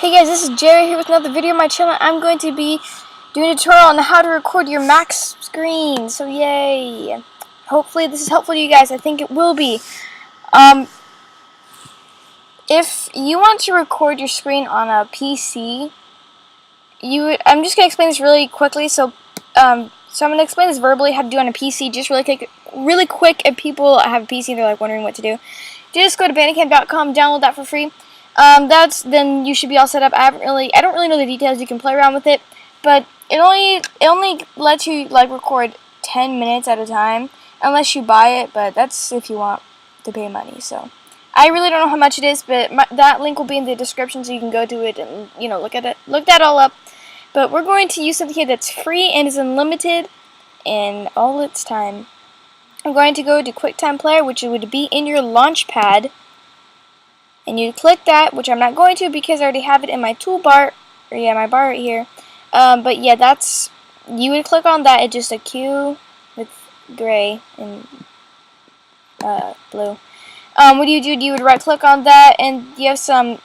Hey guys, this is Jerry here with another video on my channel. I'm going to be doing a tutorial on how to record your Mac screen. So yay! Hopefully this is helpful to you guys. I think it will be. If you want to record your screen on a PC, I'm just going to explain this really quickly. So I'm going to explain this verbally, how to do on a PC, just really quick. If people have a PC and they're like wondering what to do, just go to bandicamp.com, download that for free. Then you should be all set up. I don't really know the details. You can play around with it, but it only lets you record 10 minutes at a time unless you buy it. But that's if you want to pay money. So I really don't know how much it is, but that link will be in the description, so you can go to it and look that all up. But we're going to use something here that's free and is unlimited in all its time. I'm going to go to Quicktime Player, which would be in your launch pad. And you click that, which I'm not going to because I already have it in my toolbar, or my bar right here. But yeah, you would click on that. It's just a Q with gray and blue. What do? You would right click on that, and you have some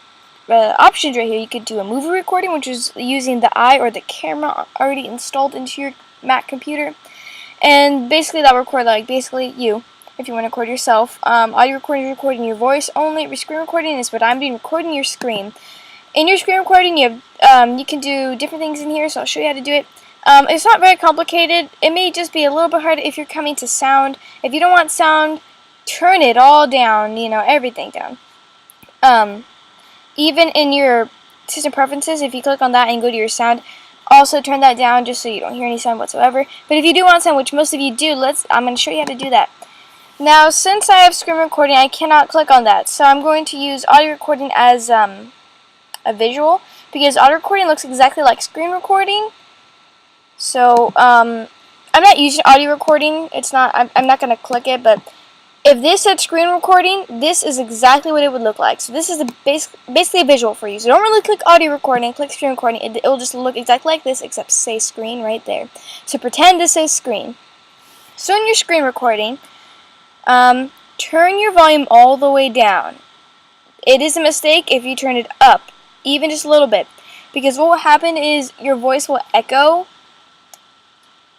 options right here. You could do a movie recording, which is using the eye or the camera already installed into your Mac computer. And basically that will record basically you. If you want to record yourself, audio recording is recording your voice only. Screen recording is what I'm doing, recording your screen. In your screen recording, you can do different things in here, so I'll show you how to do it. It's not very complicated. It may just be a little bit hard if you're coming to sound. If you don't want sound, turn it all down. Everything down. Even in your system preferences, if you click on that and go to your sound, also turn that down just so you don't hear any sound whatsoever. But if you do want sound, which most of you do, I'm going to show you how to do that. Now, since I have screen recording, I cannot click on that, so I'm going to use audio recording as a visual, because audio recording looks exactly like screen recording. So I'm not using audio recording. I'm not going to click it, but if this said screen recording, this is exactly what it would look like. So this is basically a visual for you. So don't really click audio recording, click screen recording. It will just look exactly like this, except say screen right there. So pretend this is screen. So in your screen recording, turn your volume all the way down. It is a mistake if you turn it up, even just a little bit, because what will happen is your voice will echo,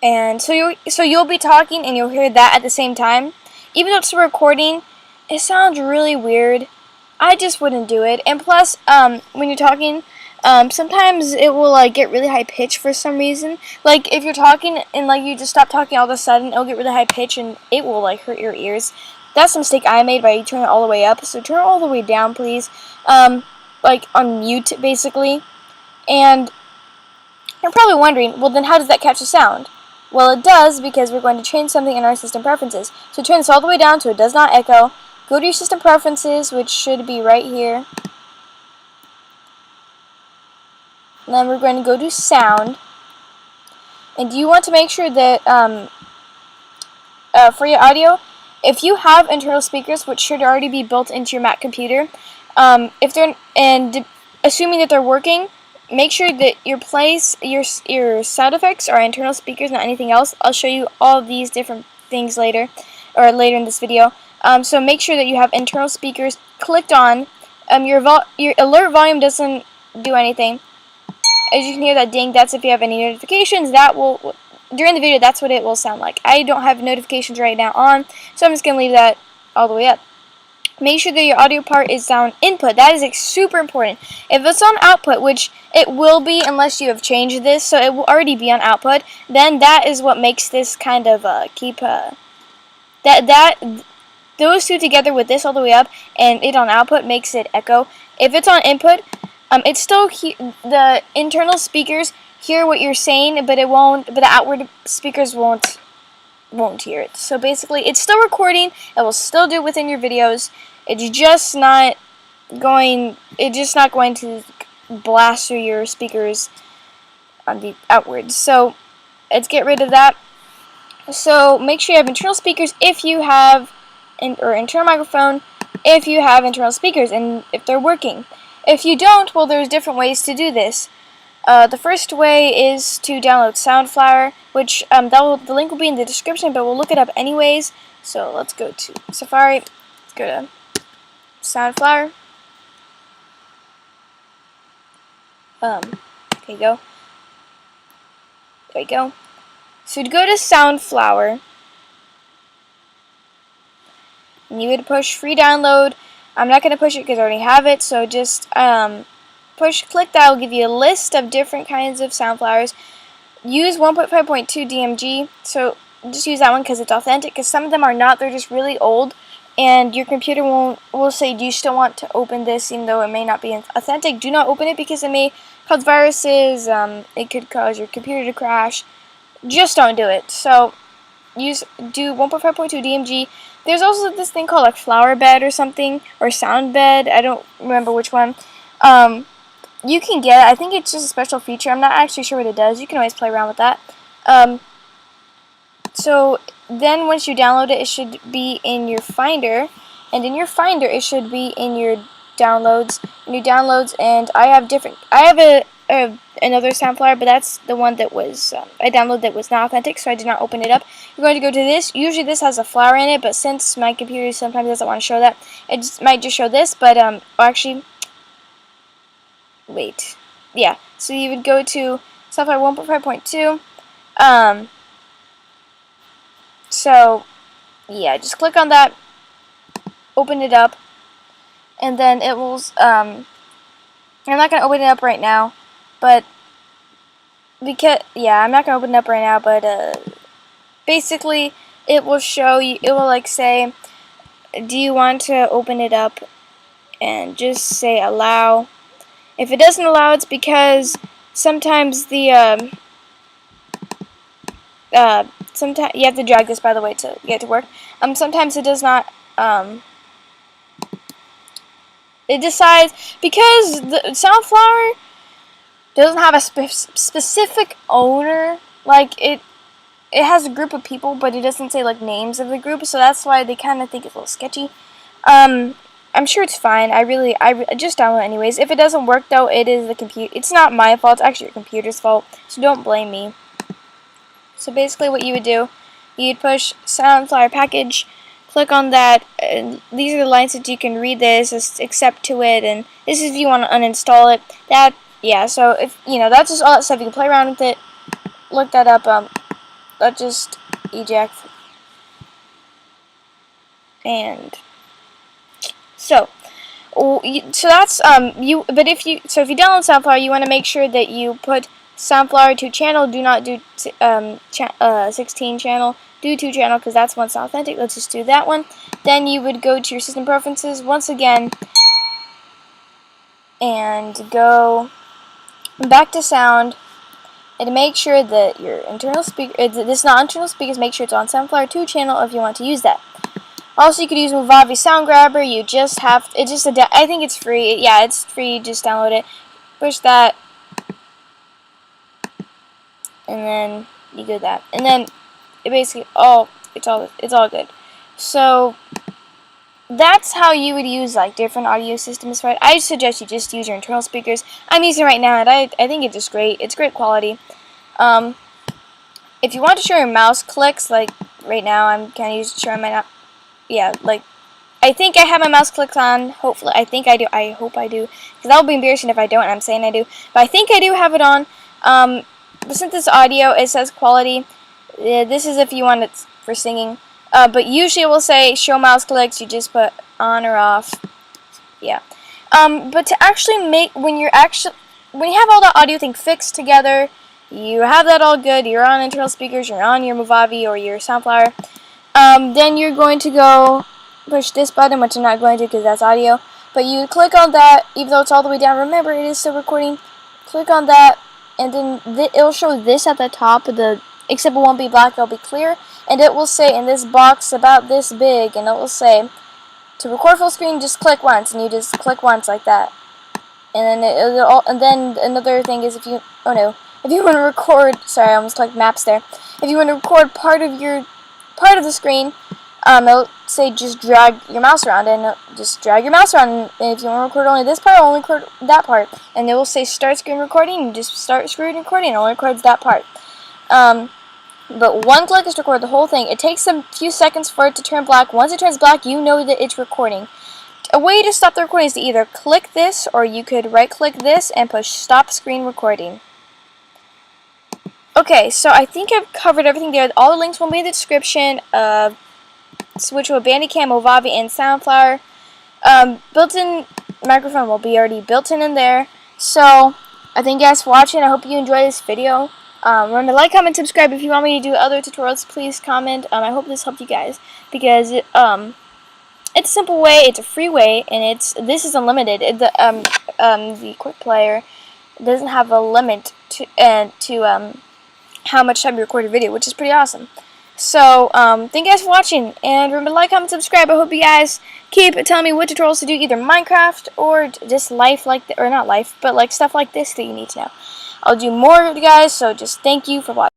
and so you'll be talking and you'll hear that at the same time. Even though it's a recording, it sounds really weird. I just wouldn't do it. And plus, when you're talking, sometimes it will get really high pitch for some reason. Like if you're talking and you just stop talking all of a sudden, it'll get really high pitch and it will hurt your ears. That's a mistake I made by turning it all the way up. So turn it all the way down, please. On mute basically. And you're probably wondering, well then how does that capture sound? Well, it does, because we're going to change something in our system preferences. So turn this all the way down so it does not echo. Go to your system preferences, which should be right here. And then we're going to go to sound. And you want to make sure that for your audio, if you have internal speakers, which should already be built into your Mac computer, assuming that they're working, make sure that your sound effects are internal speakers, not anything else. I'll show you all these different things later in this video. So make sure that you have internal speakers clicked on. Your alert volume doesn't do anything. As you can hear that ding, that's if you have any notifications. During the video, that's what it will sound like. I don't have notifications right now on, so I'm just going to leave that all the way up. Make sure that your audio part is on input. That is super important. If it's on output, which it will be unless you have changed this, so it will already be on output, then that is what makes this kind of those two together with this all the way up and it on output makes it echo. If it's on input, it's still the internal speakers hear what you're saying, but the outward speakers won't hear it. So basically, it's still recording. It will still do it within your videos. It's just not going to blast through your speakers on the outwards. So let's get rid of that. So make sure you have internal speakers if you have or internal microphone if you have internal speakers and if they're working. If you don't, well, there's different ways to do this. The first way is to download Soundflower, which the link will be in the description, but we'll look it up anyways. So let's go to Safari. Let's go to Soundflower. Okay, go. There we go. So you'd go to Soundflower, and you would push free download. I'm not going to push it because I already have it, so just click that. Will give you a list of different kinds of Soundflowers. Use 1.5.2 DMG, so just use that one because it's authentic, because some of them are not. They're just really old, and your computer will say, do you still want to open this, even though it may not be authentic. Do not open it because it may cause viruses, it could cause your computer to crash. Just don't do it. So do 1.5.2 DMG. There's also this thing called like flower bed or something, or sound bed. I don't remember which one. You can get it. I think it's just a special feature. I'm not actually sure what it does. You can always play around with that. So then once you download it, it should be in your Finder, and in your Finder it should be in your downloads. And I have another Soundflower, but that's the one that was I downloaded that was not authentic, so I did not open it up. You're going to go to this. Usually this has a flower in it, but since my computer sometimes doesn't want to show that, it might just show this. But actually, wait, yeah. So you would go to Soundflower 1.5.2. So yeah, just click on that, open it up, and then it will. I'm not gonna open it up right now, but I'm not gonna open it up right now, but basically it will show you. It will like say, do you want to open it up, and just say allow. If it doesn't allow, it's because sometimes the sometimes you have to drag this, by the way, to get it to work. Sometimes it does not. It decides, because the Soundflower doesn't have a specific owner. Like it has a group of people, but it doesn't say like names of the group, so that's why they kind of think it's a little sketchy. I'm sure it's fine. I just download it anyways. If it doesn't work though, it is the computer. It's not my fault. It's actually your computer's fault. So don't blame me. So basically, what you would do, you'd push Soundflower package. Click on that, and these are the lines that you can read this, accept to it, and this is if you want to uninstall it. Yeah, so if, that's just all that stuff. You can play around with it, look that up, let's just eject, and, so that's, if you download Soundflower, you want to make sure that you put Soundflower to channel, do not do 16 channel. Do 2 channel because that's one's not authentic. Let's just do that one. Then you would go to your system preferences once again and go back to sound and make sure that your internal speaker, this not internal speakers, make sure it's on Soundflower 2 channel if you want to use that. Also, you could use Movavi Sound Grabber. You just have I think it's free. Yeah, it's free. Just download it. Push that, and then you do that, and then. Basically, it's all good. So that's how you would use like different audio systems for it. I suggest you just use your internal speakers. I'm using it right now, and I think it's just great. It's great quality. If you want to show your mouse clicks, like right now, I'm kind of showing my like I think I have my mouse clicks on. Hopefully, I think I do. I hope I do, because that would be embarrassing if I don't. And I'm saying I do, but I think I do have it on. But since this audio, it says quality. This is if you want it for singing, but usually it will say show mouse clicks. You just put on or off. Yeah. But to actually make when you have all the audio thing fixed together, you have that all good. You're on internal speakers. You're on your Movavi or your Soundflower. Then you're going to go push this button, which I'm not going to because that's audio. But you click on that, even though it's all the way down. Remember, it is still recording. Click on that, and then it'll show this at the top of the. Except it won't be black, it'll be clear, and it will say in this box about this big, and it will say to record full screen, just click once, and you just click once like that. And then another thing is if you want to record, sorry, I almost clicked maps there. If you want to record part of the screen, it'll say just drag your mouse around, and just drag your mouse around. And if you want to record only this part, only record that part, and it will say start screen recording, and just start screen recording, and it only records that part. But one click is to record the whole thing. It takes a few seconds for it to turn black. Once it turns black, you know that it's recording. a way to stop the recording is to either click this, or you could right click this and push stop screen recording. Okay, so I think I've covered everything there. All the links will be in the description. Switch with Bandicam, Movavi, and Soundflower. Built-in microphone will be already built in there. So I thank you guys for watching. I hope you enjoyed this video. Remember to like, comment, subscribe. If you want me to do other tutorials, please comment. I hope this helped you guys, because it's a simple way, it's a free way, and this is unlimited. The Quick Player doesn't have a limit to how much time you record a video, which is pretty awesome. So, thank you guys for watching, and remember to like, comment, subscribe. I hope you guys keep telling me what tutorials to do, either Minecraft or just life, or not life, but like stuff like this that you need to know. I'll do more, you guys, so just thank you for watching.